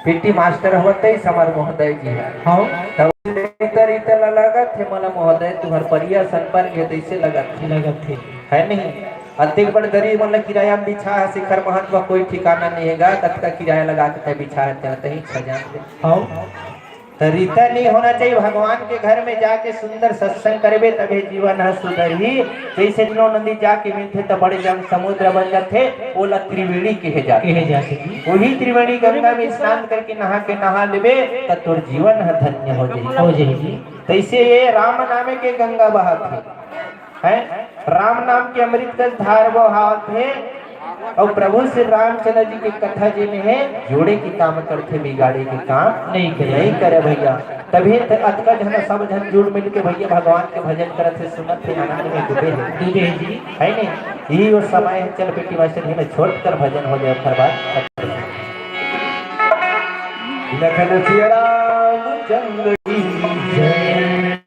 PT master होते हमार महोदय जी हाँ इतर इतर लगत थे मला महोदय तुम्हार परिया संपर्क है तैसे लगत थे लगत थे है नहीं अधिक बड़ दरी मतलब किराया में बिछा है शिखर महत्व कोई ठिकाना नहीं हैगा कब का किराया लगा के बिछा है ही खजान दे हाँ तो रीता नहीं होना चाहिए भगवान के घर में जाके सुंदर सत्संग करबे तबे जीवन है सुधर ही जैसे दिनों नदी जाके मिलते तो बड़े जब समुद्र बन जाते ओला त्रिवेणी कहे जाते वही त्रिवेणी गंगा में स्नान करके नहा लेबे तो तोर जीवन है धन्य हो जाएगी तैसे ये राम नामे के गंगा बहात है राम नाम के अमृत का धार बहात है और प्रभु श्री रामचंद्र जी की कथा जी में है जोड़े की काम करते बिगाड़े के काम नहीं करे भैया तभी अतका जन सब जन जुड़ मिल के भैया भगवान के भजन करते सुनत थे आनंद में डूबे है नहीं यही वो समय है चल बेटी मास्टर में छोड़ कर भजन हो जाए हर बात लखन सिया रामचंद्र की जय।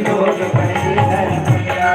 लोग बड़े धर्मिया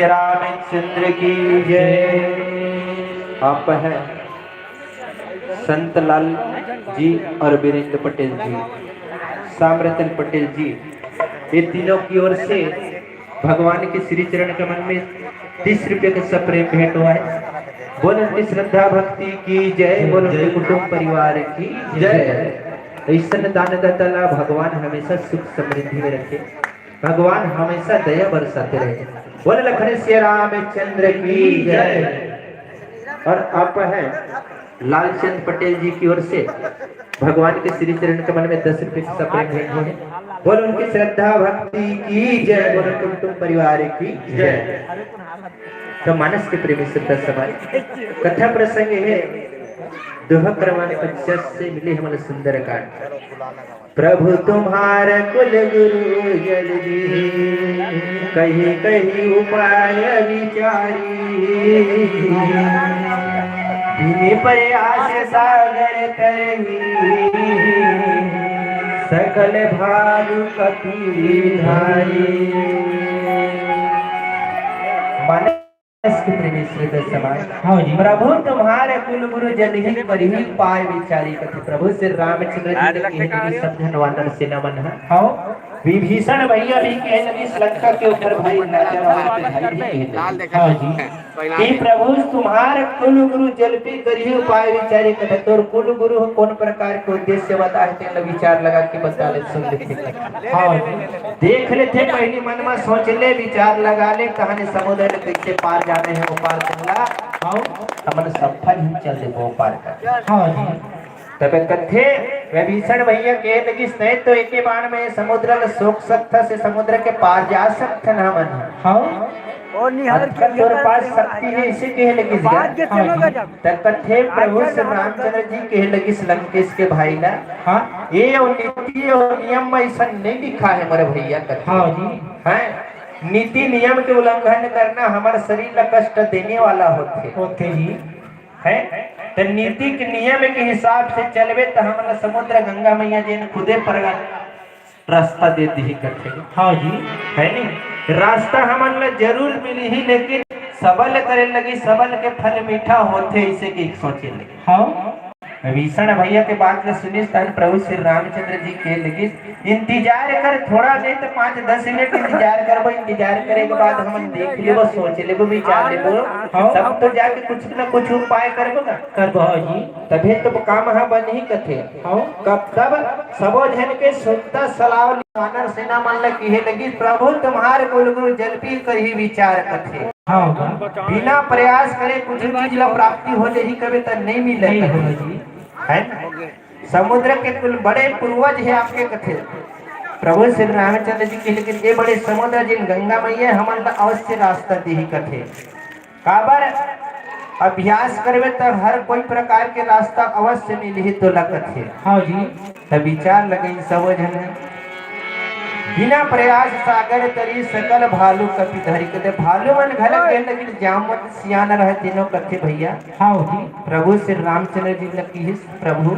रामचंद्र की जय। आप हैं संत लाल जी और वीरेंद्र पटेल जी, सामरतन पटेल जी, ये तीनों की ओर से भगवान के श्री चरण कमल में 30 रुपये का सप्रेम भेंट हुआ है। बोल उनकी श्रद्धा भक्ति की जय, बोल उनके कुटुंब परिवार की जय। ईश्वर दानदाता भगवान हमेशा सुख समृद्धि में रखे, भगवान हमेशा दया बरसाते रहे। बोल लखन श्री रामचंद्र की जय। और आप है लालचंद पटेल जी की ओर से भगवान के श्री चरण कमल में 10 रुपये की सप्रेम भेंट हुए। बोल उनकी श्रद्धा भक्ति की जय, बोल उनके कुटुंब परिवार की जय। तो मानस के प्रेमी श्रद्धा समाज कथा प्रसंग है दोहा क्रमांक 50 से मिले हमारे सुंदर कांड। प्रभु तुम्हारा कुल गुरु जल्दी कहीं कहीं उपाय विचारी, बिने प्रयास सागर तरही सकल भालु कपि धारी। प्रभु तुम्हारे कुल गुरु जन ही पर ही पाए विचारी कथि। प्रभु श्री रामचंद्र जी के समझन वानर से नमन है। विभीषण भैया भी कहे लगी लंका के ऊपर भाई कि प्रभु तुम्हारे कुल गुरु जल पे करिए उपाय विचारे कथा। तो कुल गुरु कौन प्रकार के उद्देश्य बताते विचार लगा के बता ले, सुन लेते देख लेते पहली मन में सोच ले, विचार लगा ले, कहानी समुद्र कैसे पार जाने हैं वो पार चला हमने सफल ही चल दे वो पार कर। तब कथे विभीषण भैया के लगी नहीं तो एक बाण में समुद्र सोख सकता से समुद्र के पार जा सकता ना मन और पास शक्ति है इसे कहे लगी कथे प्रभु श्री रामचंद्र जी कहे लगी लंकेश के भाई ना। ये नीति और नियम में ऐसा नहीं लिखा है मेरे भैया कथा है नीति नियम के उल्लंघन करना हमारे शरीर ला कष्ट देने वाला होते जी है। तो नीति के नियम के हिसाब से चलबे तो हमारा समुद्र गंगा मैया जी ने खुदे पर रास्ता दे दी करते। हाँ जी है नहीं, रास्ता हमारे जरूर मिली ही, लेकिन सबल करे लगी, सबल के फल मीठा होते इसे की सोचे लगी। हाँ विभीषण भैया के बात में सुनिस प्रभु श्री रामचंद्र जी के लगी इंतजार कर, थोड़ा नहीं तो 5-10 मिनट इंतजार करबो, इंतजार करे के बाद हम देख लेबो, सोच लेबो, विचार लेबो, तब तो जाके कुछ न कुछ उपाय करबो ना करबो जी, तभी तो काम है बन ही कथे। कब तब सबो जन के सुनता सलाह वानर सेना मन लगी लगी प्रभु तुम्हारे कुल गुरु जल पी कर ही विचार कथे। हाँ बिना प्रयास करे कुछ चीज ला प्राप्ति हो जाही कभी तो नहीं मिले जी है ना। समुद्र के कुल बड़े पूर्वज है आपके कथे प्रभु श्री रामचंद्र जी के, लेकिन ये बड़े समुद्र जिन गंगा मैया हमारे अवश्य रास्ता दी कथे। काबर अभ्यास करवे तो हर कोई प्रकार के रास्ता अवश्य मिली ही तो लगत है। हाँ जी तब विचार लगे सब जन बिना प्रयास सागर तरी सकल भालू कपि धरी कहते भालू मन घलक गए, लेकिन जाम मत सियान रहे तीनों कथे भैया। हाँ जी प्रभु श्री रामचंद्र जी लगी प्रभु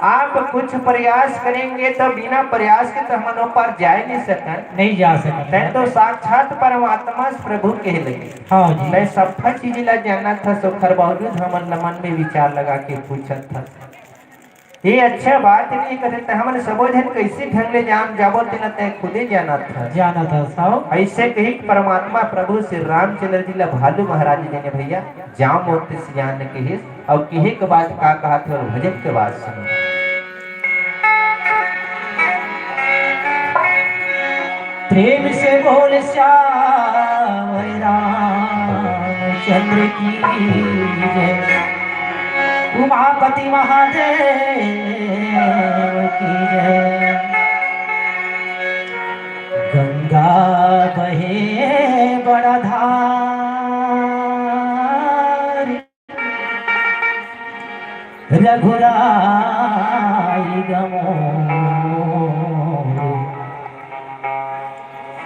आप कुछ प्रयास करेंगे तो बिना प्रयास के तो हम पर जा नहीं सकते, नहीं जा सकते तो साक्षात परमात्मा प्रभु कह लगे। हाँ जी मैं सब चीज ला जाना था, सोखर बावजूद हमन मन में विचार लगा के पूछत था ये अच्छा बात नहीं करते हमन सबो जन कैसे ढंग ले जान जाबो तेना तय खुदे जाना था साहब। ऐसे कही परमात्मा प्रभु श्री रामचंद्र जी ला भालू महाराज जी ने भैया जाम मोते सियान कहे और कहे के बाद का कहा था और भजन के बाद सुनो। प्रेम से बोल श्याम रामचंद्र की जय, उमापति महादेव की जय। गंगा बहे बड़ा धार, रघुराई गमो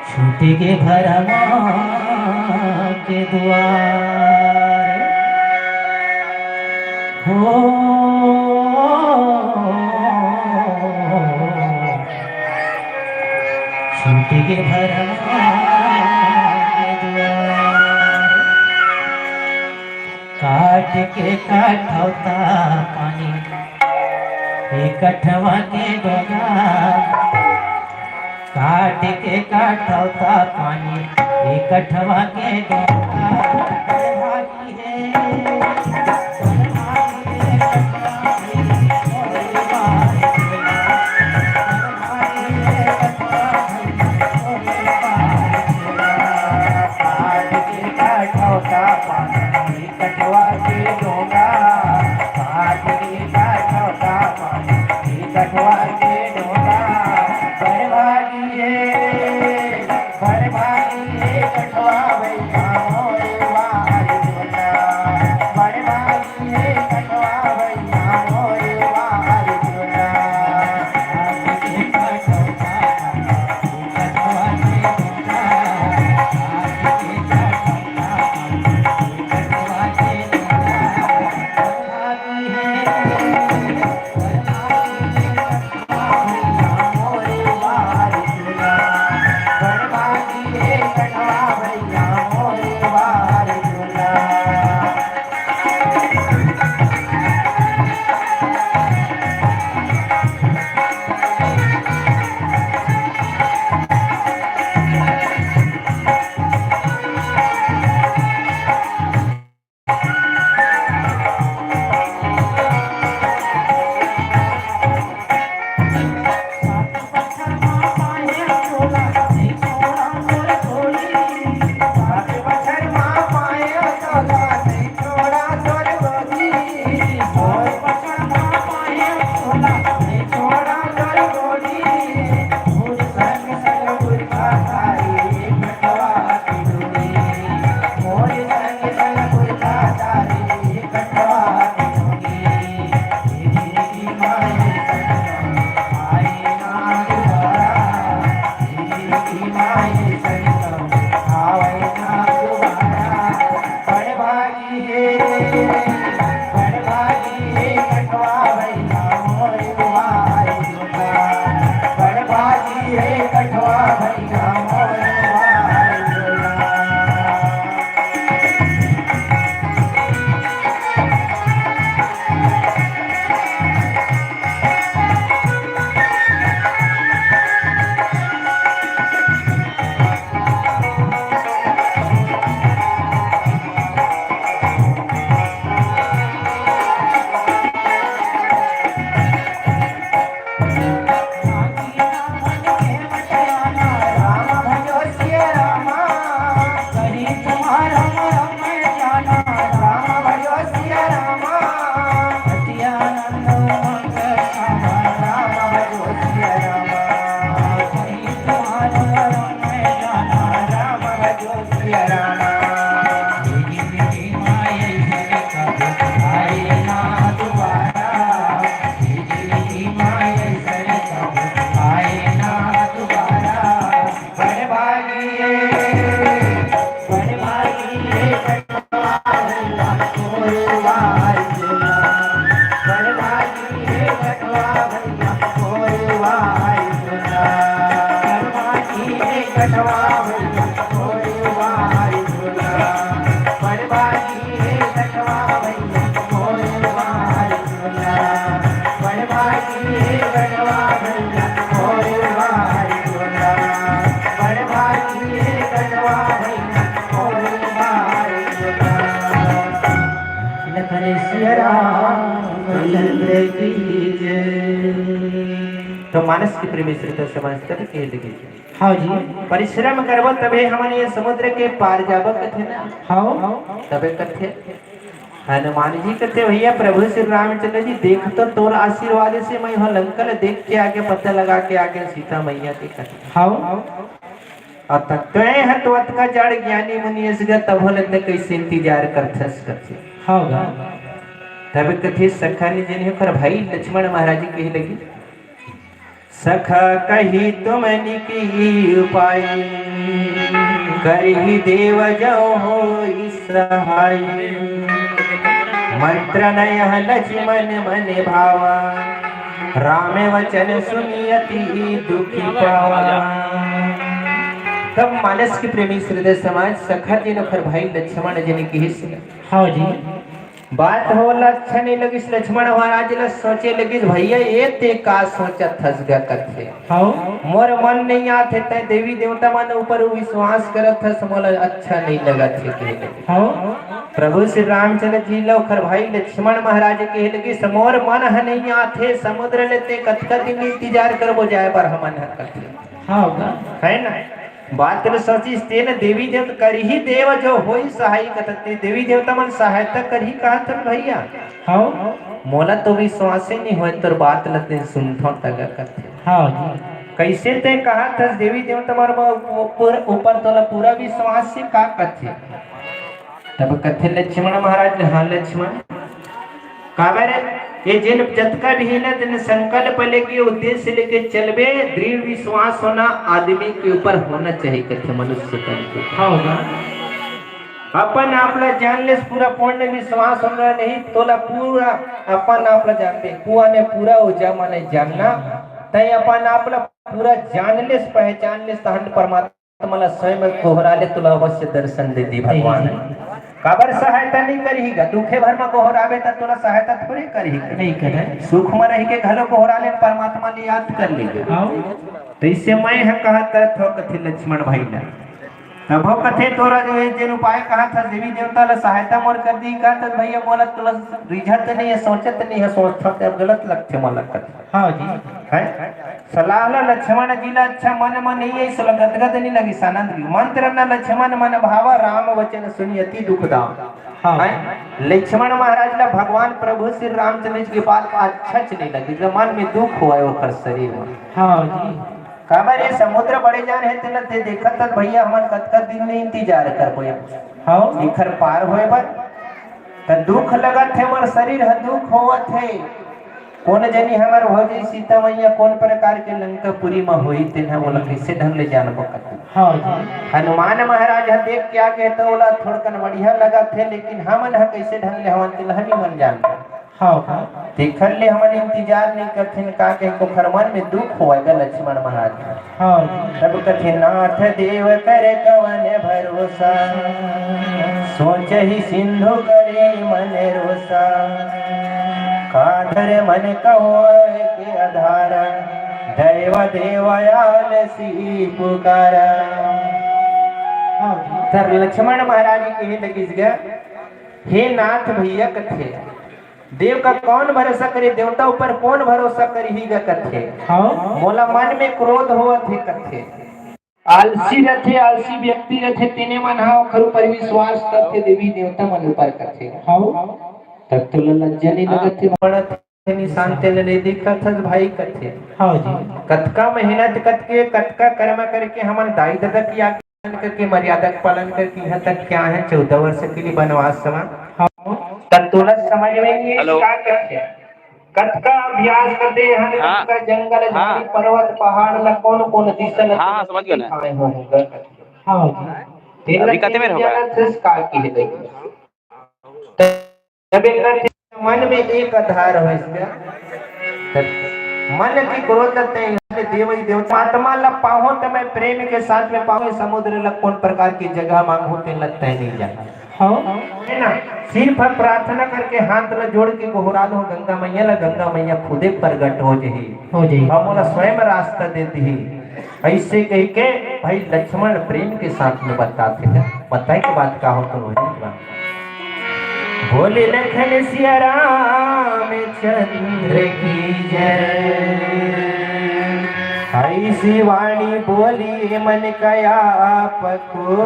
छूटे के भरमा के द्वार हो। छूटे के भरमा के द्वार, काट के काठौता पानी कठवा के डोगा, काट के काठौता पानी कठवा के डोगा। भागी है है बड़भागी है कठवा भैया मोर भाई जोता बड़भागी है कठवा भैया मोर भाई जोता तो मानस की प्रेमी श्रोता समाज तब कह लगे हाँ जी परिश्रम करबो तबे हमन ये समुद्र के पार जाब कथे ना हाँ तबे कथे हनुमान जी कहते भैया प्रभु श्री रामचंद्र जी देख तो तोर आशीर्वाद से मैं हो लंकल देख के आगे पता लगा के आगे सीता मैया के कथे हाँ अतः है तो अत का जड़ ज्ञानी मुनि इसगा तब लगने कैसे इंतजार करथस करथे हाँ तब कथे सखा ने जिन्हें कर भाई लक्ष्मण महाराज जी कही लगी सखा कही तुम की उपाय करही देव जाओ हो सहाय मंत्र नय लक्ष्मण मन भावा राम वचन सुनियति दुखी पावा तब मानस की प्रेमी हृदय समाज सखा जी नखर भाई लक्ष्मण जन की हाँ जी बात हो अच्छा नहीं लगी लक्ष्मण महाराज ला सोचे लगी भैया ये ते का सोचत हसगा कथे हाँ मोर मन नहीं आते ते देवी देवता मन ऊपर विश्वास करत हस मोला अच्छा नहीं लगा थे के हाँ प्रभु श्री रामचंद्र जी लो खर भाई लक्ष्मण महाराज के लगी समोर मन ह नहीं आते समुद्र लेते कतका दिन इंतजार करबो जाए पर हमन ह कथे हाँ है ना बात तो सोची तेन देवी देवता कर ही देव जो होई सहाय कथते देवी देवता मन सहायता कर ही कहत भैया हाँ मोला तो विश्वास ही नहीं होए तोर बात लते सुनथो तगा करते हाँ जी कैसे ते कहा था देवी देवता मार ऊपर तोला पूरा विश्वास से का कथे तब कथे लक्ष्मण महाराज हाँ लक्ष्मण काबर ये जिन जतका भी है जिन संकल्प लेके उद्देश्य लेके चलबे दृढ़ विश्वास होना आदमी के ऊपर होना चाहिए कथे मनुष्य तन को हाँ अपन आपला जान ले पूरा पूर्ण विश्वास होना नहीं तोला पूरा अपन आपला जानते कुआ ने पूरा उजा माने जानना तय अपन आपला पूरा जान ले पहचान ले सहन परमात्मा ला स्वयं कोहरा ले तोला अवश्य दर्शन दे दी भगवान काबर सहायता नहीं करीगा दुखे भर में कोहरावे त तोला सहायता थोड़ी करीगा नहीं करे सुख में रह के घलो कोहरा ले परमात्मा ने याद कर लेगा हाँ तो इससे मैं है कहा थो कथे लक्ष्मण भाई ने तब कथे तोरा जो है जिन उपाय कहा था देवी देवता ला सहायता मोर कर दी का तो भैया मोला तोला रिझत नहीं है सोचत नहीं है सोचता तो गलत लगते मोला कथे हाँ जी है सलाह ला लक्ष्मण जी ला अच्छा मन मन नहीं है सला गदगद नहीं लगी सानंद मंत्र न लक्ष्मण मन भावा राम वचन सुनियति दुख दाम हाँ लक्ष्मण महाराज ला भगवान प्रभु श्री रामचंद्र जी की बात अच्छा नहीं लगी जब मन में दुख हुआ ओकर शरीर में हाँ जी काबर ये समुद्र बड़े जान है तेला ते देखत तक भैया हमन कतका दिन में इंतजार कर पाए हाँ इखर पार होए बर त दुख लगत है मोर शरीर ह दुख होवत है कौन जनी हमार भौजी सीता मैया कौन प्रकार के लंकापुरी में हुई तेना बोला कैसे ढंग ले जानबो कथी। हाँ जी। हनुमान महाराज ह देख क्या कहते बोला थोड़कन बढ़िया लगा थे लेकिन हमन ह कैसे ढंग ले हमन तिलहनी मन जानता। हाँ हाँ। देखल ले हमन इंतजार नहीं करथिन का के को खरमन में दुख होएगा लक्ष्मण महाराज। हाँ जी। तब कथे नाथ देव कर कवन भरोसा सोचहि सिंधु करे मन रोसा काधर मन कहो के आधारा दैव देवयाल सी पुकारा। हाँ जी। तर लक्ष्मण महाराज कहे लगिस गया हे नाथ भैया कथे देव का कौन भरोसा करे देवता ऊपर कौन भरोसा करी ही कथे। हाँ। मोला मन में क्रोध होवत है कथे आलसी रथे आलसी व्यक्ति रथे तिने मन हा ओखर ऊपर विश्वास करथे देवी देवता मन ऊपर कथे। हाँ। तब तो लज्जा नहीं लगत है पड़त निशान तेल नहीं दिखत है भाई कथे। हाँ जी। कतका मेहनत करके कतका कर्म करके हमन दाई दादा की आज्ञा करके मर्यादा का पालन करके यहाँ तक क्या है 14 वर्ष के लिए वनवास समय हाँ। तब तुरंत समझ में नहीं क्या करते कतका अभ्यास करते हैं कतका जंगल झाड़ी पर्वत पहाड़ ल कौन कौन दिशा ल हाँ समझ गए ना। हाँ जी। अभी कहते में होगा संस्कार की गई तब एक मन में एक आधार हो इसका मन की क्रोध देवी देवता आत्मा ला पाहो तो मैं प्रेम के साथ में पाऊँ समुद्र ला कौन प्रकार की जगह मांगू ते लगता है नहीं जाना। हाँ। है ना सिर्फ प्रार्थना करके हाथ ला जोड़ के गोहरा दो गंगा मैया ला गंगा मैया खुदे प्रगट हो जाही हम बोला स्वयं रास्ता देती ही ऐसे कह के भाई लक्ष्मण प्रेम के साथ में बताते हैं बताए के बात का हो तो बोले लखन सिया राम चंद्र की जय ऐसी वाणी बोली मन कया पको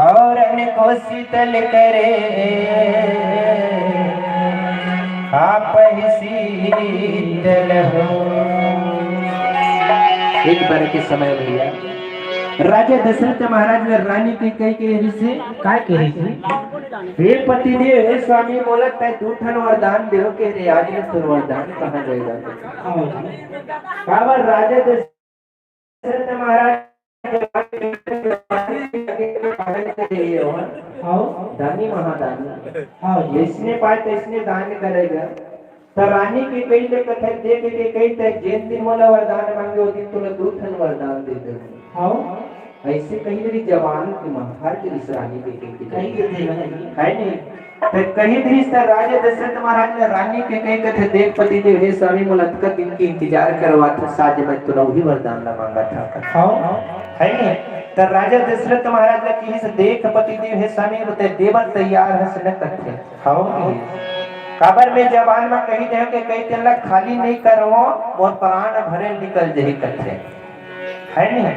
और को शीतल करे आप ही शीतल हो। एक बार के समय भैया राजा दशरथ महाराज ने रानी के कई के से काय कही थी हे पति देव हे स्वामी बोलत है दूठन वरदान देहो के रे आज ने तो वरदान कहां जाएगा। काबर राजा दशरथ महाराज दानी महादानी हाँ जिसने पाए तो इसने दान करेगा तो रानी की कई ले कथे देख के कई तक जिन दिन मोला वरदान मांगे वो दिन तुला दूठन वरदान दे दे। हाँ ऐसे कहीं मेरी जवान की महार के इस रानी के कहीं है नहीं तो कहीं दृष्ट राजा दशरथ महाराज ने रानी के कहीं कथे देख पति देव हे स्वामी मुलाकात का दिन की इंतजार करवा था साज में तुला वही वरदान ला मांगा था। हाँ है नहीं तो राजा दशरथ महाराज ने कहीं से देख पति देव हे स्वामी बोलते देवर तैयार है से न कथे। हाँ काबर में जवान में कही दे के कई तेला खाली नहीं करो और प्राण भरे निकल जही कथे है नहीं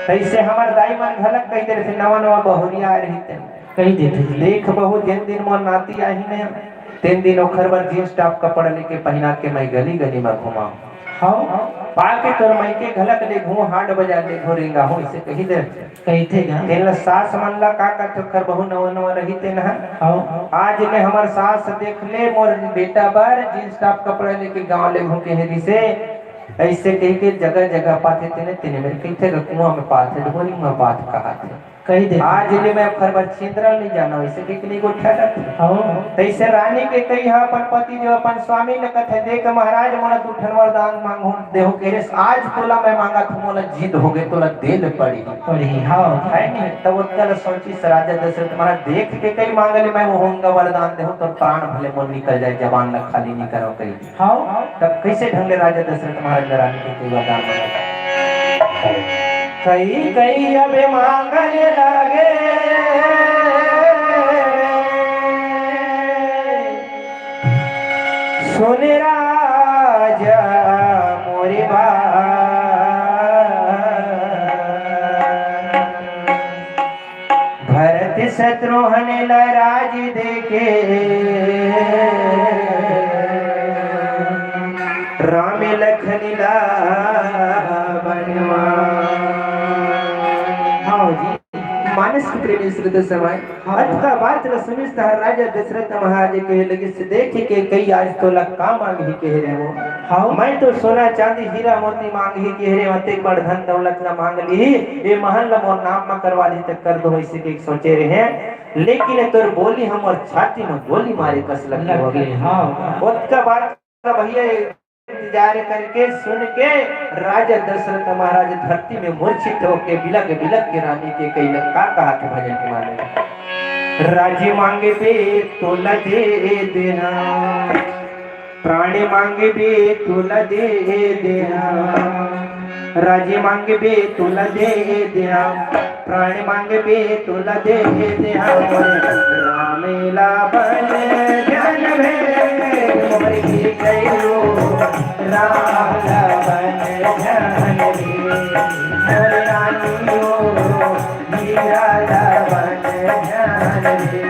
कैसे हमार दाई मन घलक कही दे से नवा नवा बहुरिया आ रही थे कही देते देख बहु जिन दिन मोर नाती आई ने तीन दिन ओखर बर जींस टॉप कपड़ा लेके पहना के मैं गली गली में घुमाऊं। हाँ पाके तोर मैं के घलक ले घूम हाड बजा ले घोरेगा हूं इसे कही दे कही थे ना तेल सास मन ला का कर बहु नवा नवा रही थे ना। हाँ आज ने हमार सास देख ले मोर बेटा बार जींस टॉप कपड़ा लेके गांव ले घूम के हेरी से ऐसे कही के जगह जगह पाते तेने तेने मेरे कही थे कुआं में पाते ढोली में बात कहा थे कही दे आज ले मैं खरबर छिंदरा नहीं जाना वैसे कितनी को ठहरत। हाँ ऐसे रानी के कही हा अपन पति जो अपन स्वामी ने कथे देख महाराज मोला दूठन वरदान मांगो देहो के रे आज तोला मैं मांगा तो मोला जीत हो गए तोला देल पड़ी। हाँ है नहीं तब उत्तर सोची राजा दशरथ महाराज देख के कई मांगले मैं वो होऊंगा वरदान देहो तो प्राण भले मोल निकल जाए जवान न खाली नहीं करो कही। हाँ तब कैसे ढंग राजा दशरथ महाराज ने रानी के वरदान मांगा कई कई अबे मांगने लगे सुन राजा मोरे भरत शत्रुघ्न लराज देखे राम लखन बनवा। हाँ जी मन मानस की प्रेमी श्रुत समय अटका बात न सुनिस राजा दशरथ महाराज कहे लगे से देख के कई आज तो लग का मांग ही कह रहे हो हाँ मैं तो सोना चांदी हीरा मोती मांग ही कह रहे मते बड़ धन दौलत ना मांग ली ये महल मोर नाम में करवा दी तक कर दो ऐसे के सोचे रहे हैं लेकिन तोर बोली हम और छाती में गोली मारे कस लगे हो गए हाँ उसका बात भैया इंतजार करके सुन के राजा दशरथ महाराज धरती में मूर्छित होके बिलक बिलक के रानी के कई का कहा के भजन के माने राजी मांगे बे तो लदे देना प्राणी मांगे बे तुला दे देना राजी मांगे बे तुला दे देना प्राणी मांगे बे तुला दे देना रामेला बन जन भे मोर की कयो रामेला बन जन भे मोर रानियो हीरा बन जन भे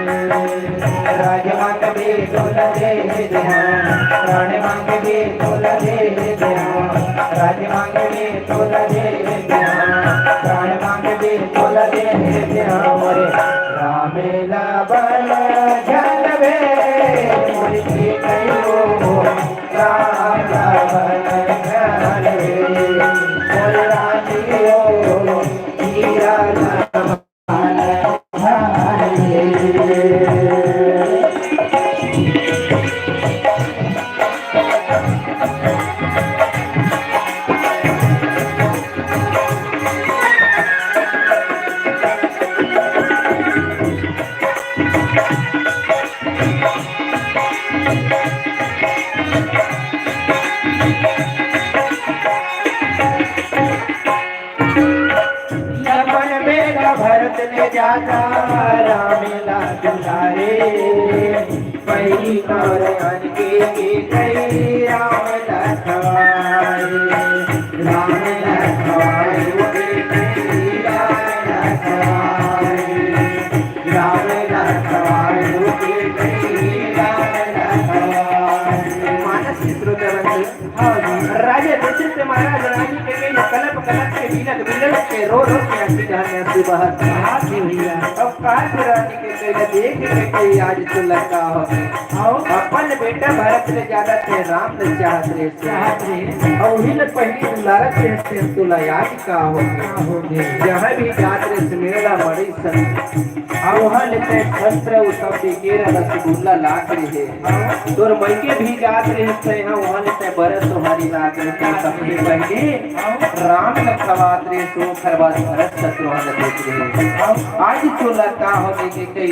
राज मांगे बे तुला दे देना प्राण मांगे बे तोला दे देना राज मांगे बे तोला दे देना प्राण मांगे बे तोला दे देना मोरे रामेला बल जन बे मोरे के कयो रामेला बल जन बे मोरे रानियो हीरा बन भरत ने जाता रामेला दुलारे पहली कौर के कई राम लखवारे राम लखवारे राम लखवारे मानस राजा दशरथ महाराज रानी के कई कलप कलप के बिलक बिलक के रो के हंसी कहानी हंसी बहत हाथी भैया अब काश रानी के कई देख के कई आज तो लगा हो आओ अपन बेटा भरत ने ज्यादा थे राम ने चाहत रे और ही न पहली दुलारत से तुला याद का हो जहां भी जात रे सुनेला बड़ी सन अब वहां लेते शस्त्र उ सब के रसगुल्ला लाख रे है तोर मैके भी जात रे से हां वहां लेते बरस तुम्हारी लाख रे सबसे पहले राम लखवात रे सो खरबाद भरत शत्रुघ्न देख रहे आज तो लगा होने के कई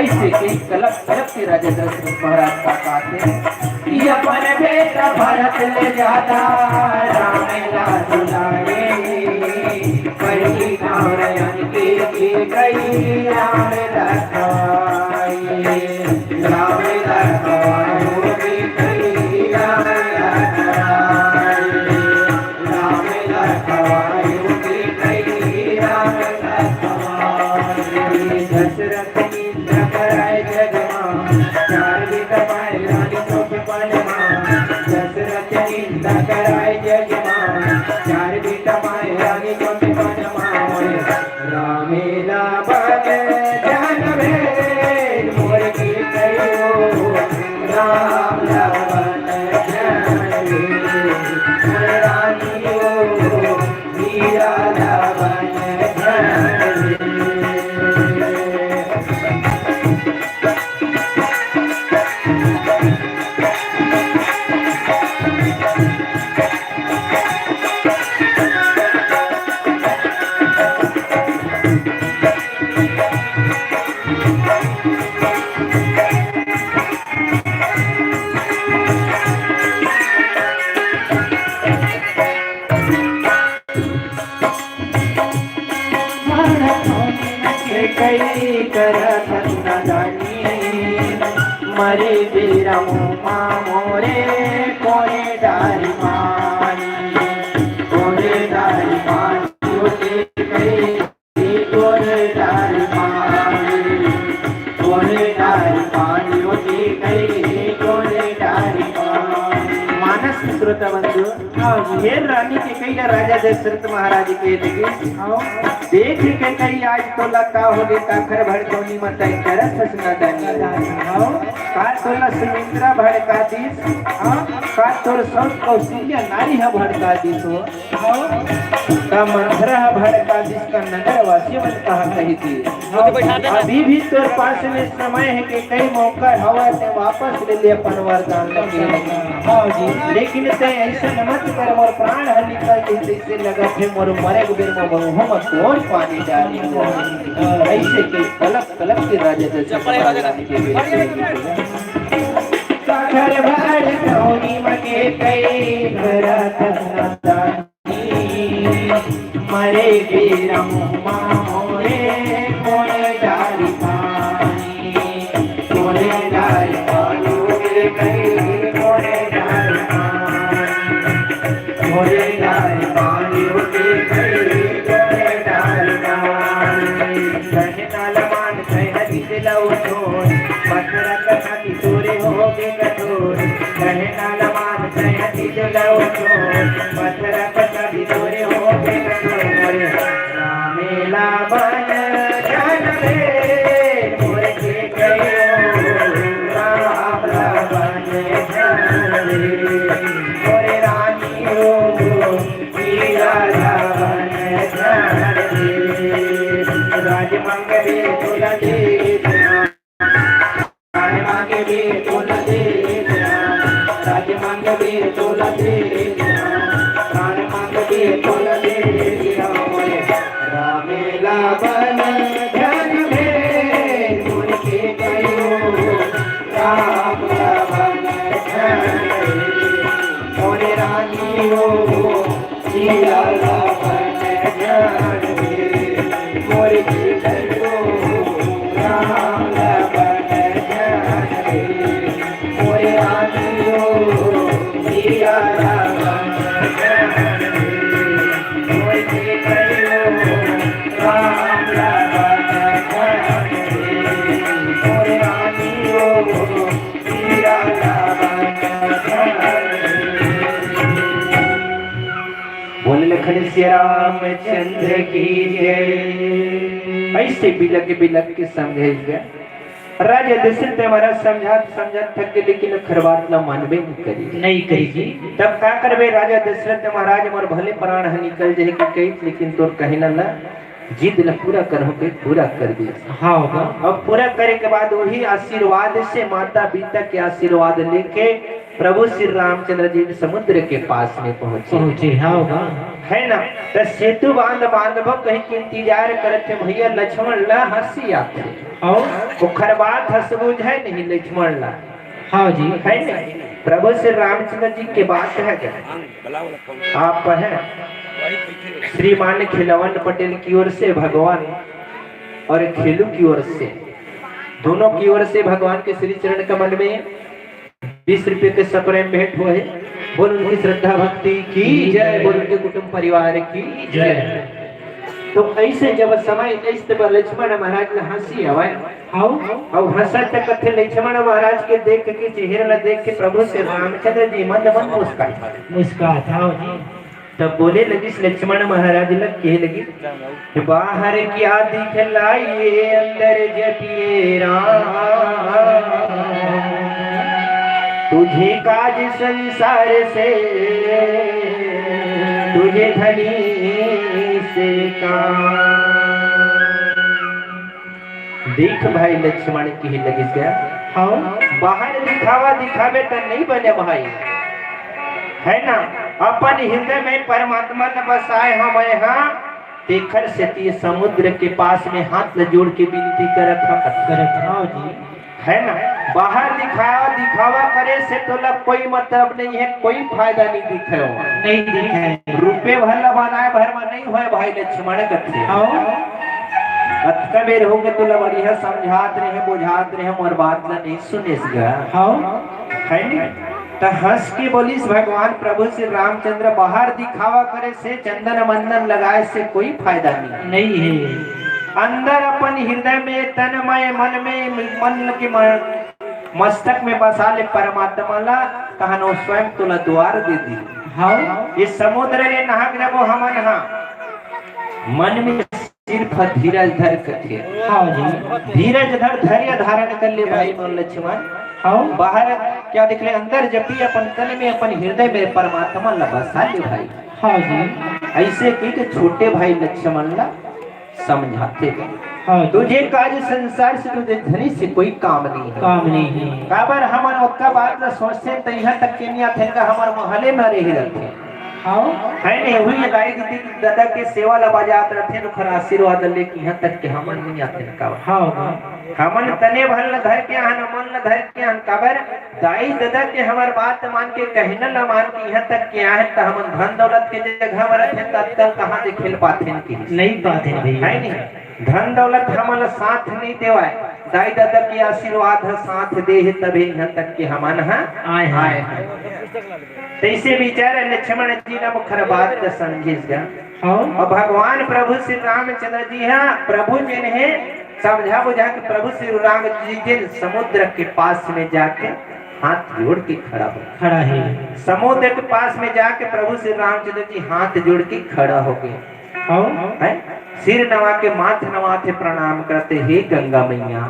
ऐसे कई कलप कलप के राजा दशरथ महाराज का कहते ये अपन बेटा भरत ले जाता रामेला दुलारे पहली कामरयन के कई राम लखवाई राम लखवाई कई राम लखवाई राम लखवाई कई राम लखवाई दशरथ की कराए जगमा चार भी दबाए रानी को पनमा दशरथ की कराए जगमा चार भी दबाए रानी को पनमा रामेला बन जन भे मोर की कयो राम बन जन भे मोर रानियो हीरा बन जन भे कई करत नदानी मरे बीरा मुमा मोरे कोने डारी मानी कोने डारी मानी होते कई कोने डारी मानी कोने डारी मानी होते कई कोने डारी मानी मानस श्रोता बंधु ये रानी के कई राजा दशरथ महाराज के लगे देख के कई आज तो लता हो गए ताखर भड़कौनी मत तरस हसना दानी का तोला सुमित्रा भड़का दीस का तोर सब कौशल्या नारी है भड़का दीस हो का मंथरा भड़का दीस का नगर वासी मन कहा कही थी अभी भी तोर पास में समय है कि कई मौका हवा से वापस ले ले अपन वरदान लगे लेकिन ते ऐसे मत कर मोर प्राण हर निकल जैसे लगा थे मोर मरे बेर में बहु मत और पानी डाली ऐसे के कलप कलप के राजा सागर भर धोनी मगे कई भरत मरे बीरम मोरे कोने डाली पानी कोने डाली पानी कई कोने डाली पानी कोने डाली पानी कई कोने डाली पानी कहना लमान कहती दिलाओ छोड़ पत्थर कथाती तोरे होगे कठोर कहना लमान कहती दिलाओ छोड़ पत्थर कथाती तोरे होगे कठोर रामेला बन जान रे मोरे के कयो राम बन जान रे मोरे रानी हो मीरा बन जान रे राज मंगले तोला दे राज मंगले तोला दे राज मंगले तोला दे राज मंगले तोला दे रामेला बन ध्यान में मोरे के कयो राम बन ध्यान मोरे रानी हो मीरा बन ध्यान मोरे के कयो राम बन ध्यान मोरे रानी हो मीरा बन ध्यान मोरे के कयो राम बन ध्यान मोरे रानी हो मीरा बन ध्यान बोल लखन श्री रामचंद्र की जय। ऐसे बिलक बिलक के समझे गया राजा दशरथ हमारा समझा थक गए लेकिन खरबात ना मानबे नहीं करी तब का करबे राजा दशरथ महाराज मोर भले प्राण निकल जाए कि कही लेकिन तोर कहना ना जिद ला पूरा करो के पूरा कर दिया हाँ अब पूरा करे के बाद वही आशीर्वाद से माता पिता के आशीर्वाद लेके प्रभु श्री रामचंद्र जी समुद्र के पास में पहुंचे हाँ है ना तो सेतु बांध कहीं के इंतजार करते भैया लक्ष्मण ला हंसी आते और खरबात हंसबूझ है नहीं लक्ष्मण ला हाँ जी है ना प्रभु श्री रामचंद्र जी के बात है क्या आप है श्रीमान खिलवन पटेल की ओर से भगवान और खेलू की ओर से दोनों की ओर से भगवान के श्री चरण कमल में 20 रुपए के सप्रेम भेंट हुए। बोल उनकी श्रद्धा भक्ति की जय, बोल उनके कुटुंब परिवार की जय। तो ऐसे जब समय ऐसे लक्ष्मण महाराज ने हंसी हवा और हंसा कथे लक्ष्मण महाराज के देख के चेहरा देख के प्रभु से रामचंद्र जी मन मन मुस्कुराए तब बोले लगी लक्ष्मण महाराज लग कहे लगी बाहर क्या दिखलाइए अंदर जपिए राम तुझे काज संसार से तुझे धनी से काम। देख भाई लक्ष्मण की लगी क्या हाँ बाहर दिखावा दिखावे तो नहीं बने भाई है ना अपन हृदय में परमात्मा ने बसाए हम यहाँ देखर से समुद्र के पास में हाथ जोड़ के विनती करत जी है ना बाहर दिखावा करे से तो ला कोई मतलब नहीं है, कोई फायदा नहीं दिखे नहीं दिखे रुपये भर बनाए भर में नहीं हुए भाई लक्ष्मण कथे कबेर हो गए तो बढ़िया समझात रहे बुझात रहे और बात ला नहीं सुने है नहीं तो हंस के बोलिस भगवान प्रभु श्री रामचंद्र बाहर दिखावा करे से चंदन मंदन लगाए से कोई फायदा नहीं है। अंदर अपन हृदय में तन्मय मन में मन के मस्तक में बसा ले परमात्मा ला कहनो स्वयं तुला द्वार दे दी। हाँ ये समुद्र ने नहा जब हमन हा मन में सिर्फ धीरज धर के हाँ जी धीरज धर धैर्य धारण कर ले भाई मन लक्ष्मण। हाँ बाहर क्या दिख ले अंदर जब भी अपन तन में अपन हृदय में परमात्मा ला बसा ले भाई। हाँ जी ऐसे की कि छोटे भाई लक्ष्मण ला समझाते गए हाँ तुझे काज संसार से तुझे धनी से कोई काम नहीं है। काम नहीं है। काबर हमन ओक्का बात ला सोचते त यहाँ तक के निया थे का हमर महले में रह रहते हाँ है नहीं हुई गाय दी दादा के सेवा ला बजात रहते तो खरा आशीर्वाद लेके यहाँ तक के हमन नहीं आते का। हाँ हमन तने भर ल धर के हन मन ल धर के हन काबर दाई दादा के हमर बात मान के कहना न मान के यहाँ तक के आए त हमन धन दौलत के जगह में रहते तब कहां से खेल पाते की नहीं पाते भैया है नहीं। धन दौलत हमन साथ नहीं देवाए दाई दादा के आशीर्वाद है साथ दे है तभी यहाँ तक के हमन है आए तैसे विचार लक्ष्मण जी ने मुखर बात का समझिस गया। हाँ और भगवान प्रभु श्री रामचंद्र जी हाँ प्रभु जी ने समझा बुझा कि प्रभु श्री राम जी के समुद्र के पास में जाके हाथ जोड़ के खड़ा है। समुद्र के पास में जाके प्रभु श्री रामचंद्र जी हाथ जोड़ के खड़ा हो गए। हाँ है सिर नवा के माथ नवाते प्रणाम करते हे गंगा मैया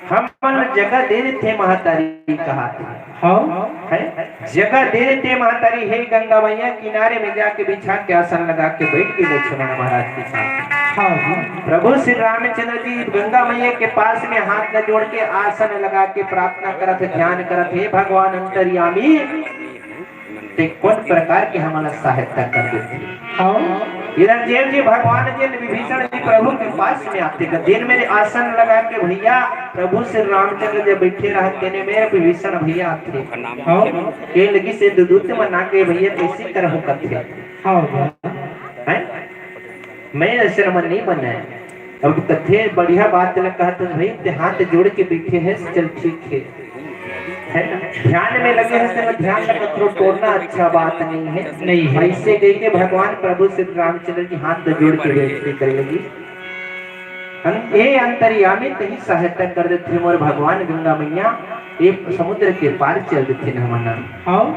हम जगह दे थे महतारी कहा थे। हाँ है जगह दे देते महतारी हे गंगा मैया किनारे में जाके बिछा के आसन लगा के बैठ गए लक्ष्मण महाराज के साथ। हाँ प्रभु श्री रामचंद्र जी गंगा मैया के पास में हाथ न जोड़ के आसन लगा के प्रार्थना करत ध्यान करत हे भगवान अंतर्यामी ते कौन प्रकार के हमारा सहायता कर देते। हाँ इधर देव जी भगवान जी विभीषण जी प्रभु के पास में आते दिन मेरे आसन लगा के भैया प्रभु श्री रामचंद्र जब बैठे रहते ने मेरे विभीषण भैया आते के लगी से दूत मना के भैया कैसे करहु करते। हाँ मैं ऐसे मन नहीं बना है अब कथे बढ़िया बात लग कहा तो भाई ते हाथ जोड़ के बैठे हैं चल ठीक है ना ध्यान में लगे हैं ध्यान लगा तो तोड़ना अच्छा बात नहीं है। नहीं है ऐसे कह के भगवान प्रभु श्री रामचंद्र जी हाथ जोड़ के बैठते करे लगी ये अंतर्यामी तही सहायता कर देते और भगवान गंगा मैया एक समुद्र के पार चल देते न मना।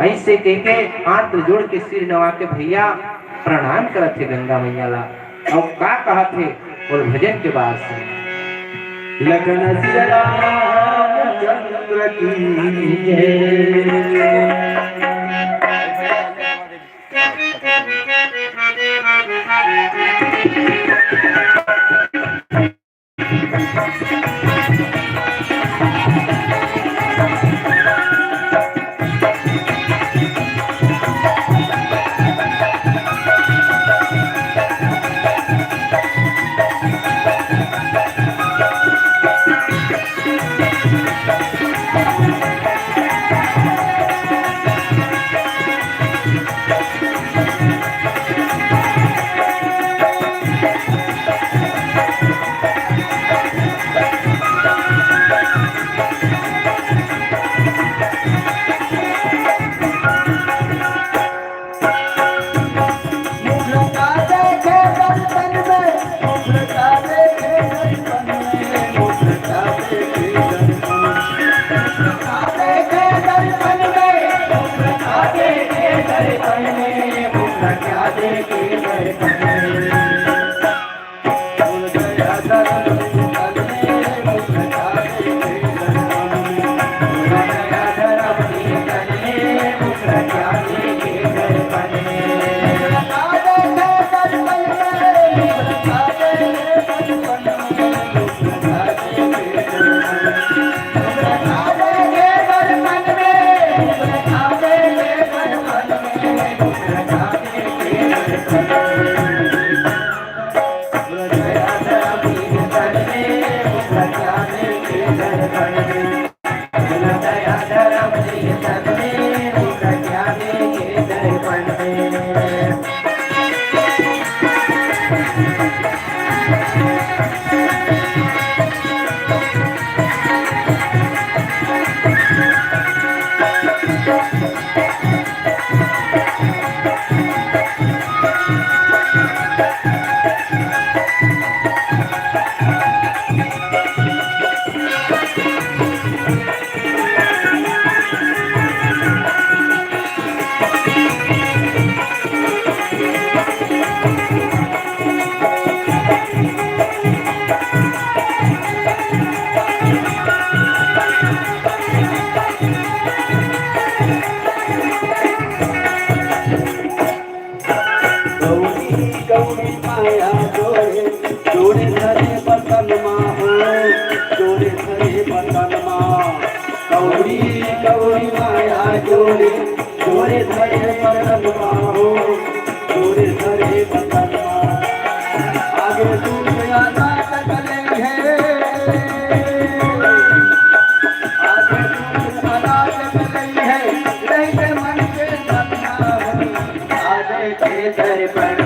ऐसे कह के हाथ जोड़ के सिर नवा के भैया प्रणाम करते गंगा मैया ला और का कहा थे और भजन के बाद से लगन सिर रामचंद्र की जोरे धरे बतन माँ कौड़ी कौड़ी माया जोरे जोरे धरे बतन माँ हो जोरे धरे बतन माँ आगे दुनिया नाटक लेंगे आगे दुनिया नाटक लेंगे लेंगे मन के सपना आगे के दर्पण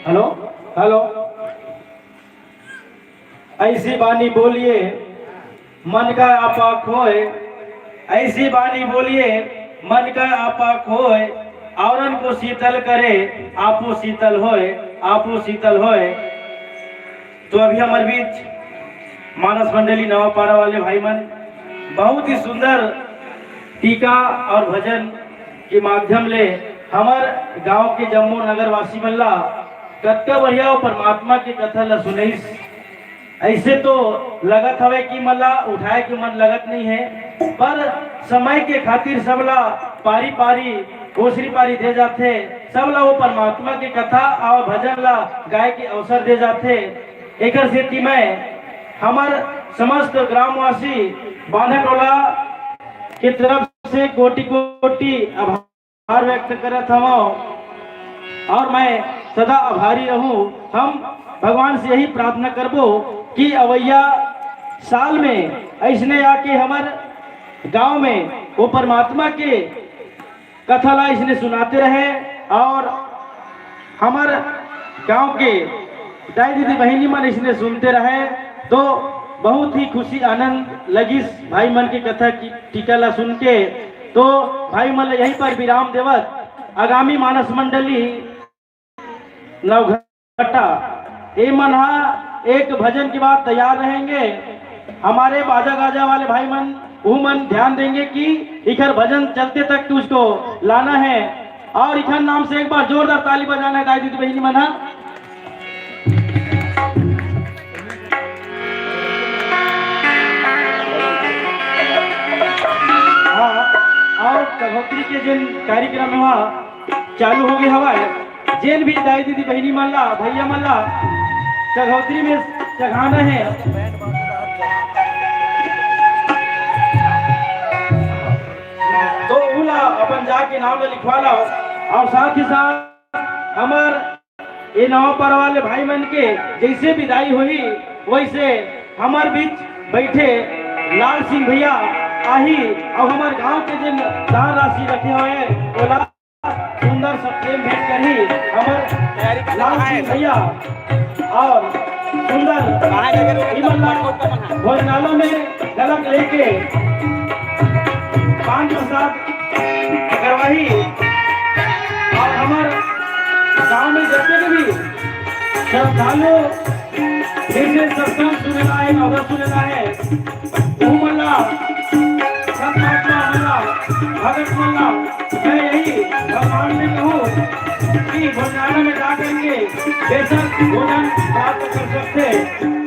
हेलो हेलो ऐसी बानी बोलिए मन का आपा खोए ऐसी बानी बोलिए मन का आपा खोए औरन को शीतल करे आपो शीतल होए आपो शीतल होए। तो अभी हमारे बीच मानस मंडली नवापाड़ा वाले भाई मन बहुत ही सुंदर टीका और भजन के माध्यम ले हमार गांव के जम्मू नगर वासी मल्ला कत्का बढ़िया परमात्मा की कथा ला सुनई। ऐसे तो लगत हवे कि मल्ला उठाए के मन लगत नहीं है, पर समय के खातिर सबला पारी पारी ओसरी पारी दे जाते, सबला वो परमात्मा की कथा और भजन ला गाय के अवसर दे जाते। एक सेठी में हमार समस्त ग्रामवासी बांधा टोला की तरफ से कोटि कोटि आभार व्यक्त करत हूँ और मैं सदा आभारी रहूं। हम भगवान से यही प्रार्थना करबो कि अवैया साल में ऐसने आके हमारे गांव में वो परमात्मा के कथा ला इसने सुनाते रहे और हमारे गांव के दाई दीदी बहनी मन इसने सुनते रहे। तो बहुत ही खुशी आनंद लगी भाई मन की कथा की टीका ला सुन के। तो भाई मन यहीं पर विराम देवत आगामी मानस मंडली नवघटा ए मनहा एक भजन के बाद तैयार रहेंगे। हमारे बाजा गाजा वाले भाई मन वो मन ध्यान देंगे कि इखर भजन चलते तक तुझको लाना है और इखर नाम से एक बार जोरदार ताली बजाना है। दाई दीदी बहनी मना हाँ सहोत्री के जिन कार्यक्रम है वहाँ चालू हो गए हवा जेन भी दाई दीदी बहनी मल्ला भैया मल्ला सहोत्री में चढ़ाना है। तो उला अपन जाके नाम लिखवा लो और साथ ही साथ हमार ये नवा पर वाले भाई मन के जैसे विदाई हुई वैसे हमार बीच बैठे लाल सिंह भैया आही और हमारे गांव के जिन दान राशि रखे हुए वो सुंदर सा प्रेम भेंट करी हमारे लाल सिंह भैया और सुंदर भोजनालय में गलत लेके पान प्रसाद करवाही और हमारे गांव में जितने भी श्रद्धालु फिर से सत्संग सुनेला है अवसर सुनेला है वो मल्ला संत महात्मा मल्ला भगत मल्ला मैं यही भगवान से कहूँ कि भोजनालय में जा करके बेशक भोजन प्राप्त कर सकते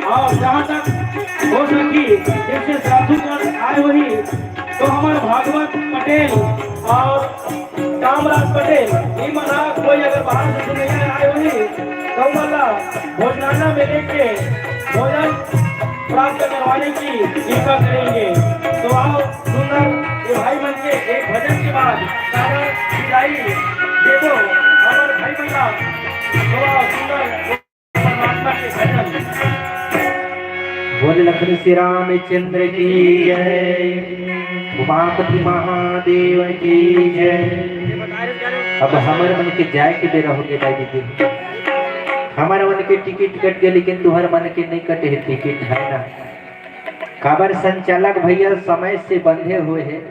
और जहाँ तक हो सकी जैसे साधु कर आए वही तो हमारे भागवत पटेल और कामराज पटेल ये मना कोई अगर बाहर से सुनने आए वही तो मल्ला भोजनालय में लेके भोजन प्राप्त करवाने की कृपा करेंगे। तो आओ सुंदर ये भाई बन के एक भजन के बाद सारा विदाई दे दो हमारे भाई बन का सुंदर परमात्मा के भजन। बोल लखन श्री रामचंद्र की जय, उमापति महादेव की जय। अब हमारे मन के जाए के बेरा हो गए भाई दीदी, हमारे मन के टिकट कट गए लेकिन तुम्हारे मन के नहीं कटे है टिकट है ना। खबर संचालक भैया समय से बंधे हुए हैं।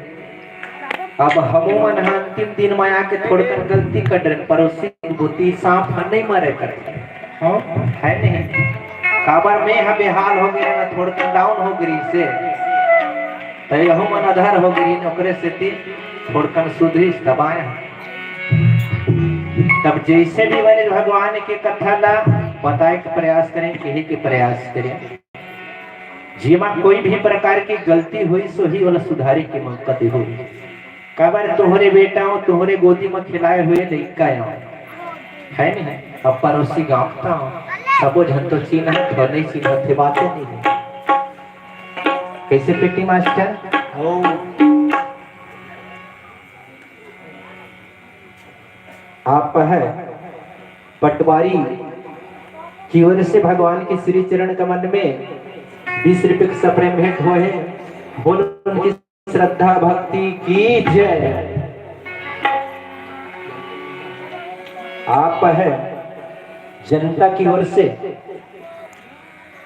अब हम मन अंतिम दिन में आके थोड़कर गलती कर रहे पड़ोसी बुद्धि सांप नहीं मारे करते है नहीं। खबर में हम बेहाल हो गए ना थोड़कर डाउन हो गई से तो यहू मन अधर हो गई नौकरे से थोड़कर सुधरी दबाया। तब जैसे भी मैंने भगवान के कथा ला बताए के प्रयास करें कहे के प्रयास करें। जीवा कोई भी प्रकार की गलती हुई सो ही वाला सुधारे की मौका हो। कबर तोहरे बेटा तोहरे गोदी में खिलाए हुए लड़का है नहीं। अब पड़ोसी गाँव था सबो झन तो चिन्ह तो नहीं चिन्ह थे बातें नहीं है। कैसे पेटी मास्टर हो आप है पटवारी की ओर से भगवान के श्री चरण कमल में 20 रुपए का सप्रेम भेंट हुए हैं। बोलो उनकी श्रद्धा भक्ति की जय। आप है जनता की ओर से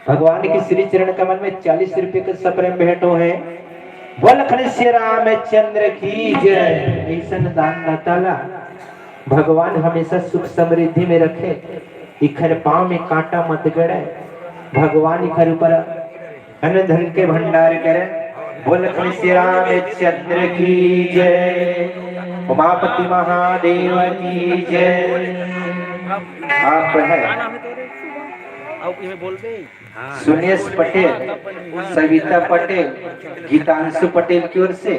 भगवान के श्री चरण कमल में 40 रुपए का सप्रेम भेंट हुए हैं। बोल श्री रामचंद्र की जय। ऐसा दान दाताला भगवान हमेशा सुख समृद्धि में रखे। इखर पांव में कांटा मत गड़े। भगवान इखर ऊपर अन्न धन के भंडार करे। बोल श्री रामचंद्र की जय, उमापति महादेव की जय। आप है सुनेश पटेल, सविता पटेल, गीतांशु पटेल की ओर से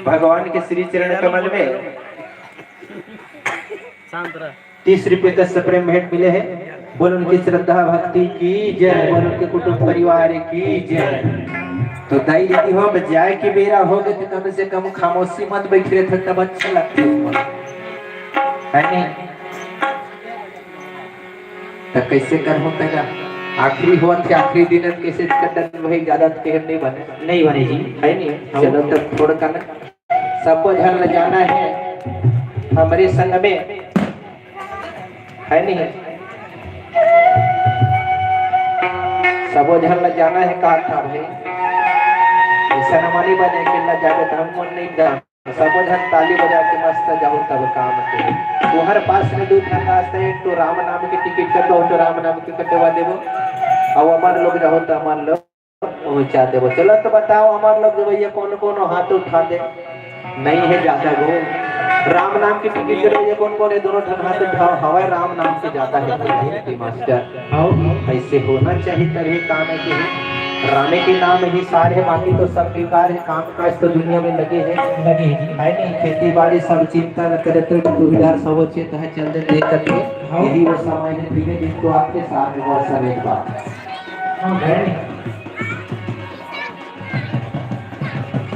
भगवान के श्री चरण कमल में 30 रुपए का सप्रेम भेंट मिले हैं। बोल उनकी श्रद्धा भक्ति की जय, बोल उनके कुटुंब परिवार की जय। तो दाई यदि हम जाए के बेरा हो गए तो कम से कम खामोशी मत बैठे थे तब अच्छा लगते है नहीं। तो कैसे कर होता है आखिरी हुआ थे आखिरी दिन कैसे कर वही ज्यादा नहीं बने जी है नहीं। चलो तब थोड़ा का सबको झल जाना है हमारे संग में है नहीं। सबो झल जाना है कहा था भाई ऐसा नमाली बने के ना जावे तो हम मन नहीं जा। सबो झल ताली बजा के मस्त जाओ तब काम के तुम्हारे पास में दूध रास्ते है तो राम नाम की टिकट कर दो तो राम नाम की कटवा देवो और हमारे लोग रहो तो हमारे लोग पहुंचा देवो। चलो तो बताओ हमारे लोग जो भैया कौन कौन हाथ उठा दे नहीं है ज्यादा गो राम नाम की टिकट करो ये कौन कौन है दोनों हाथ उठाओ हवा राम नाम से ज्यादा है मास्टर। ऐसे होना चाहिए तभी काम है कि रामे के नाम ही सार है, बाकी तो सब बेकार है। काम काज तो दुनिया में लगे हैं, लगे जी है नहीं। खेती बाड़ी सब चिंता न करे तो 2000 चेत है चल दे देख करके। हाँ। यही वो समय है, धीरे धीरे तो आपके सामने बहुत सब एक बात हाँ है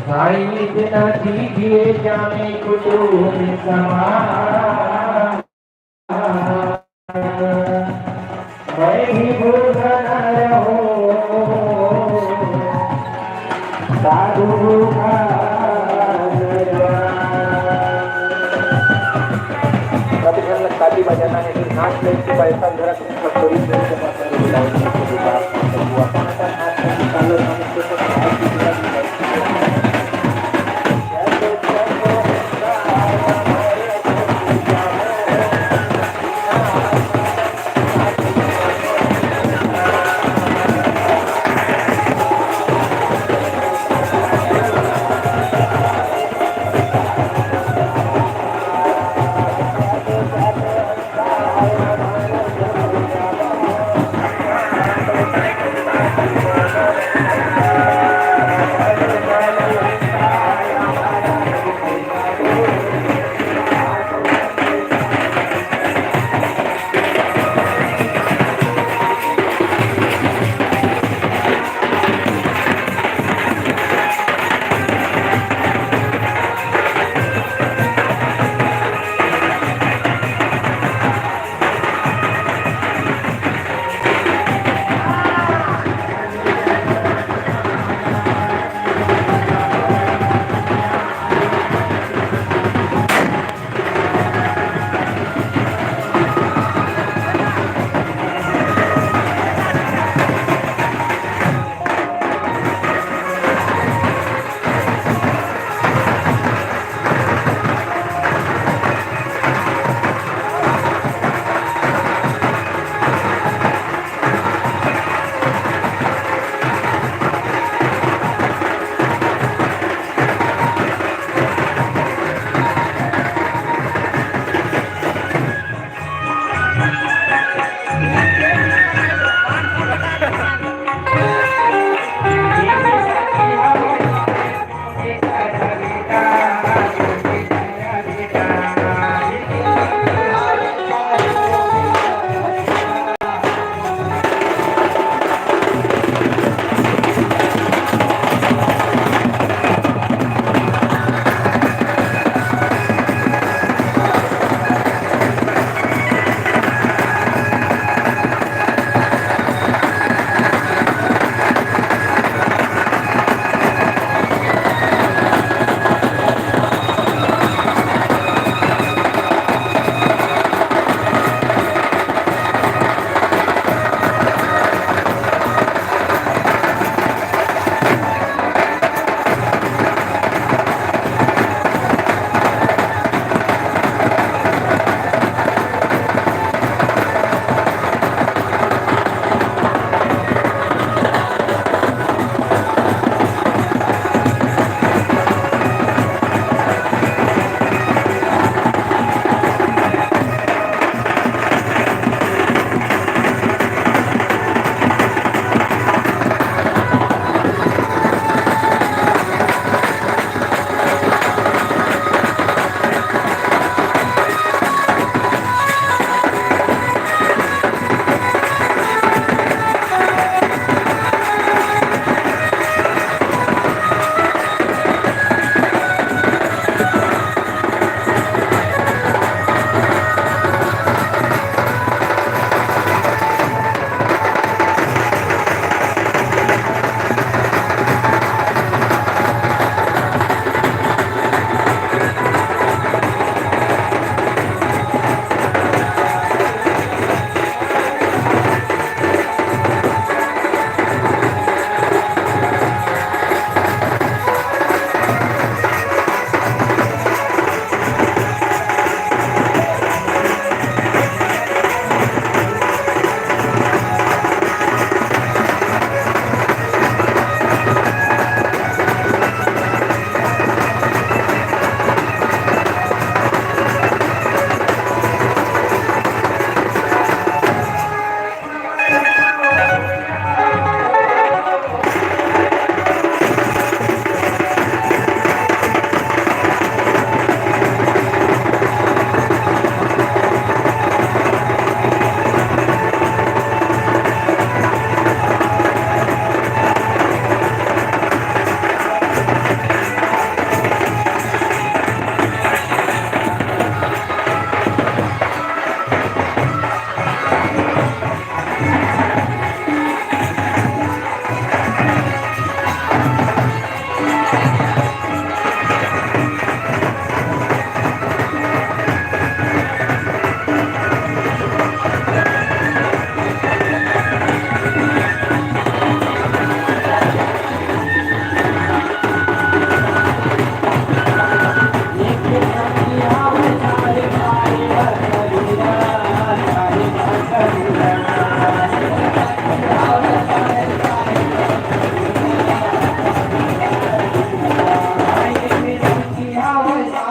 साईं बिना दीजिए जाने कुटुंब समान, मैं ही भूखा न रहूं, साधु भूखा न जाए। कभी घर में शादी बजाना है, फिर नाच ले के पैसा घर में थोड़ी देर के बाद में बुलाएंगे तो बात हुआ था नाच में निकालो हम इसको तो खाए की जगह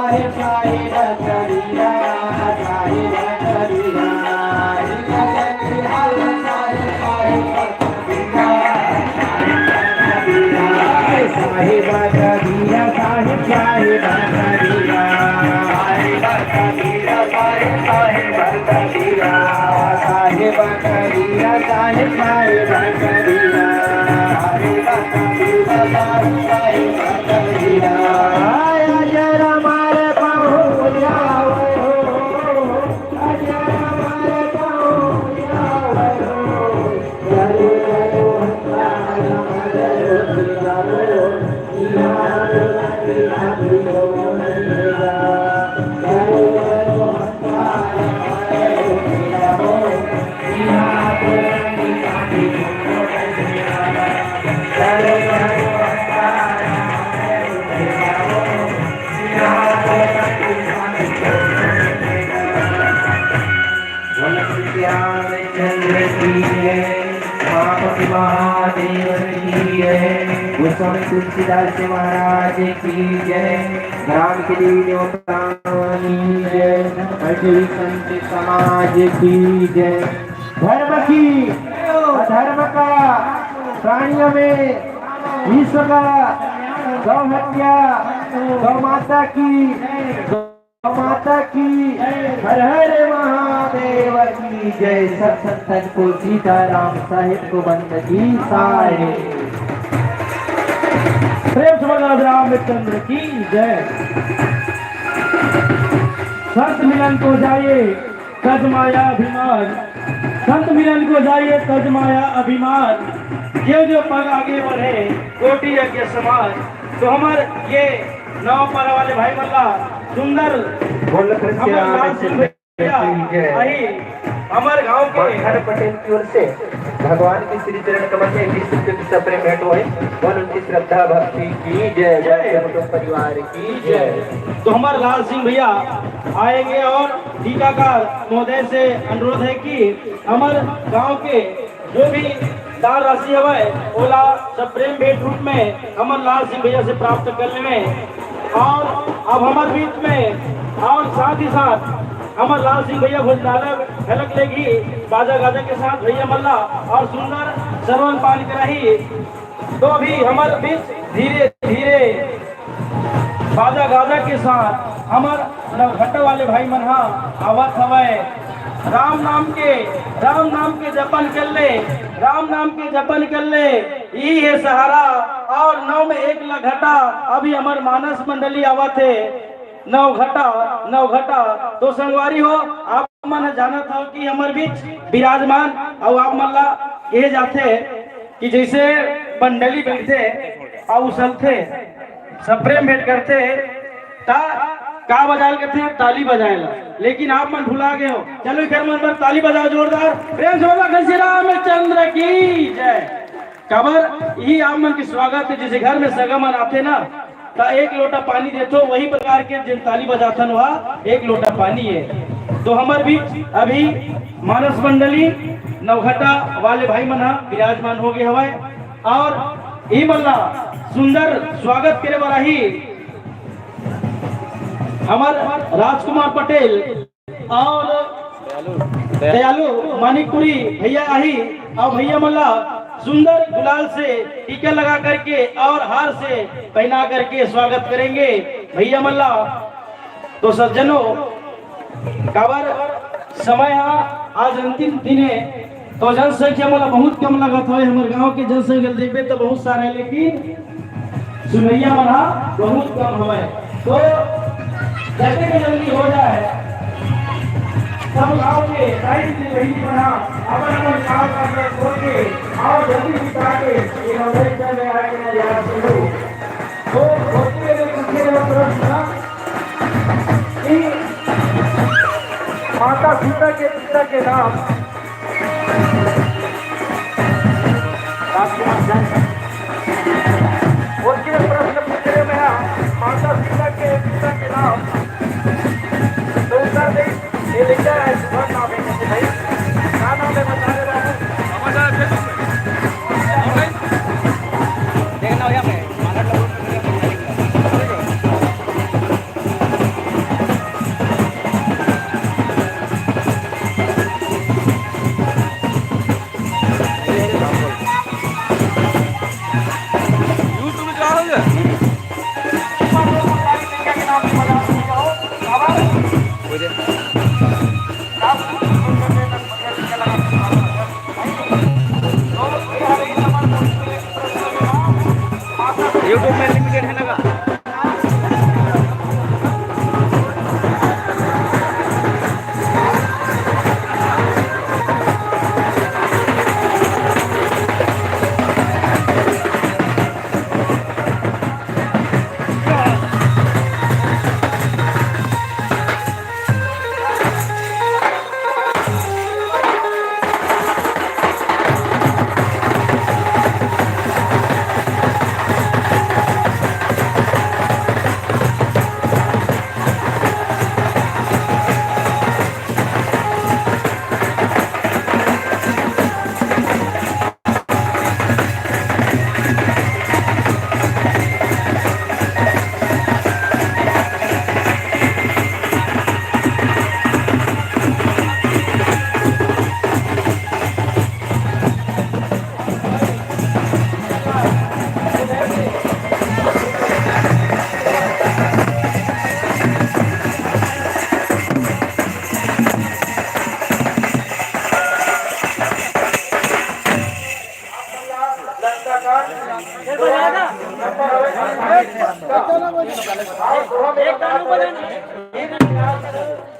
साहिब साहिब करिया साहिब करिया साहिब करिया साहिब साहिब करिया साहिब करिया साहिब करिया साहिब साहिब करिया चंद्र की जय महापति महादेव की जय गोस्वामी तुलसीदास महाराज की जय ग्राम के देवी देवताओं की जय अष्टवी संत समाज की जय धर्म की अधर्म का प्राणियों में विश्व का गौ हत्या गौ माता की हर हर महादेव की जय सब संतन को सीताराम साहिब को बंदगी सारे प्रेम से रामचंद्र की जय संत मिलन को जाइए तज माया अभिमान संत मिलन को जाइए तज माया अभिमान जो पग आगे बढ़े कोटि यज्ञ समान तो हमारे ये नाव पर वाले भाई मल्ला सुंदर हमारे गांव के हर पटेल की ओर से भगवान की श्री चरण कमल में 20 रुपये की सपरे भेंट हुए और उनकी श्रद्धा भक्ति की जय परिवार की जय। तो हमारे लाल सिंह भैया आएंगे और टीकाकार महोदय से अनुरोध है कि हमारे गांव के जो भी दान राशि है ओला सब प्रेम भेंट रूप में हमारे लाल सिंह भैया से प्राप्त करने में और अब हमारे बीच में और साथ ही साथ हमारे लाल सिंह भैया भोजनालय झलक लेगी बाजा गाजा के साथ भैया मल्ला और सुंदर श्रवण पान कराही तो अभी हमारे बीच धीरे धीरे बाजा गाजा के साथ हमारे नवघट्टा वाले भाई मनहा आवत हवे राम नाम के जपन कर ले राम नाम के जपन कर ले ये है सहारा और 9 में 1 घटा अभी हमारे मानस मंडली आवत है नवघटा तो संगवारी हो आप मन जाना था कि हमारे बीच विराजमान और आप मल्ला ये जाते कि जैसे मंडली बैठते और उछलते सब प्रेम भेंट करते का बजाल करते हैं ताली बजाएला लेकिन आप मन भुला गए हो चलो घर मन पर ताली बजाओ जोरदार प्रेम से घसी रामचंद्र की जय कबर यही आप मन के स्वागत है जैसे घर में सगमन आते ना तो 1 लोटा पानी देते हो वही प्रकार के जिन ताली बजाता वहाँ 1 लोटा पानी है तो हमारे बीच अभी मानस मंडली नवघटा वाले भाई मना विराजमान हो गए हवाए और ई मल्ला सुंदर स्वागत करे वाला ही हमारे राजकुमार पटेल और दयालु मानिकपुरी भैया आही और भैया मल्ला सुंदर गुलाल से टीका लगा करके और हार से पहना करके स्वागत करेंगे भैया मल्ला तो सज्जनों काबर समय आज अंतिम दिन है तो जनसंख्या मला बहुत कम लगत है हमारे गांव के जनसंख्या देखे तो बहुत सारे लेकिन सुनैया मना बहुत कम है तो जैसे कि जल्दी हो जाए सब गांव के साइड से वही बना अपन काम करने छोड़ के और जल्दी बिता के ये नवरेशन में आके ना यार सुनो तो होते हुए पूछने वाला प्रश्न कि माता सीता के पिता के नाम राजकुमार जैन उसके प्रश्न पूछने में है माता सीता के पिता के नाम तो उत्तर दे ये लिखा है सुबह नाम है भाई क्या नाम है बता दे रहा हूँ देखना हो यहाँ पे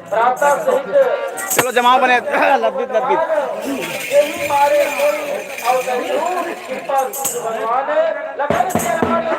प्रातः सहित चलो जमाव बने लब्बित लब्बित यही मारे कोई अवतरी कृपा सूर्य भगवान लगन से हमारे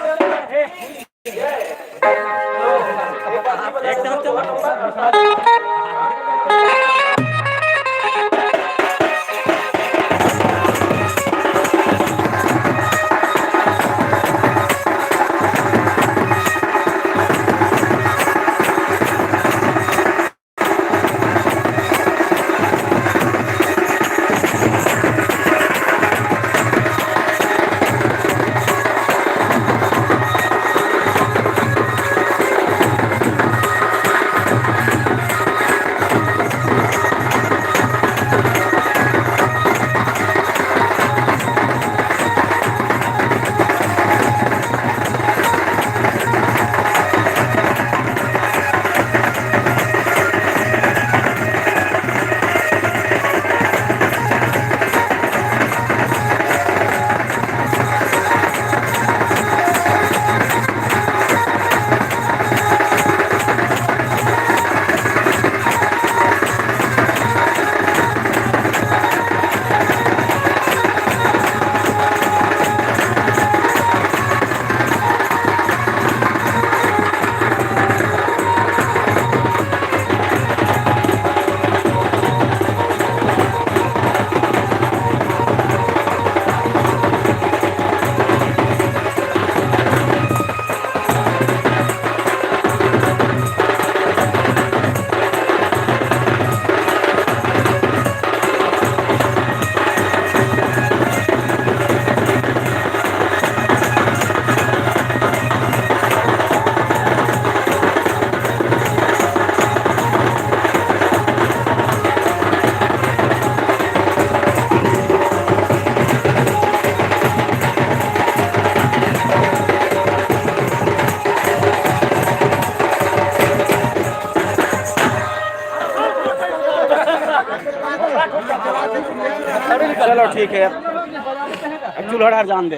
चलो ठीक है अब चूल्हा जान दे।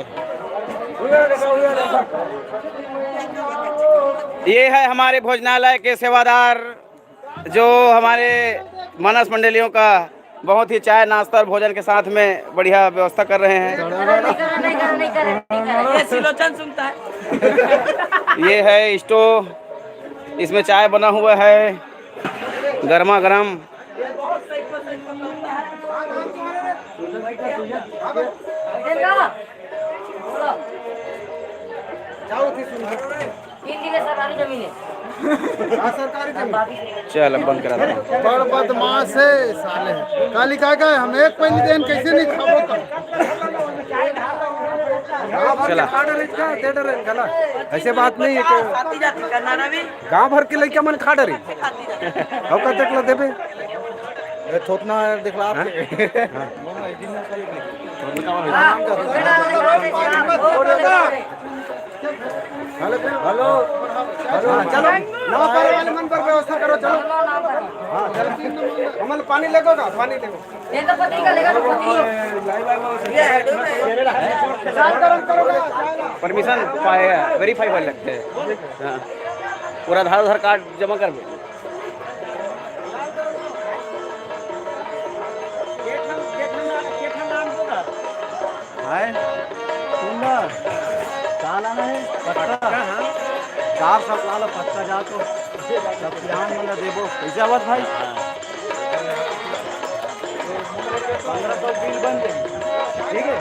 ये है हमारे भोजनालय के सेवादार जो हमारे मानस मंडलियों का बहुत ही चाय नाश्ता और भोजन के साथ में बढ़िया व्यवस्था कर रहे हैं। ये है स्टोव, इसमें चाय बना हुआ है गर्मा गर्म। चल अब बंद करा दे। बड़ बदमाश है साले, काली का हम एक पहली दिन कैसे नहीं खाबो चला ऐसे बात नहीं है कि गांव भर के लड़का मन खा डरी अब का देखला देबे थोतना देखला हेलो चलो नवा पारे वाले मन पर व्यवस्था करो। चलो हाँ चलो कमल पानी लेगो का पानी लेगो ये तो पति का लेगा परमिशन पाएगा वेरीफाई वाले लगते हैं। हाँ पूरा आधार कार्ड जमा कर दे। चार सब लाल पत्ता जा तो सब ध्यान मतलब देबो कैसे बात भाई 1500 बिल बन दे ठीक है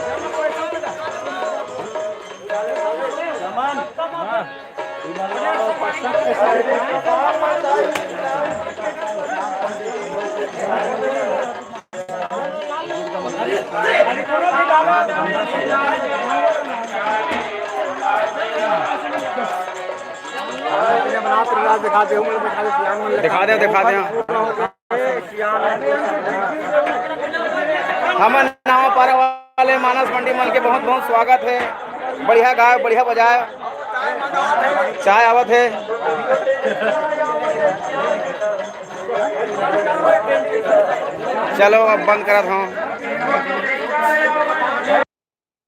सामान हां दिखा दे हम नाव पार वाले मानस मंडी मल के बहुत बहुत स्वागत है। बढ़िया गाय बढ़िया बजाए चाय आवत है। चलो अब बंद करत हूँ।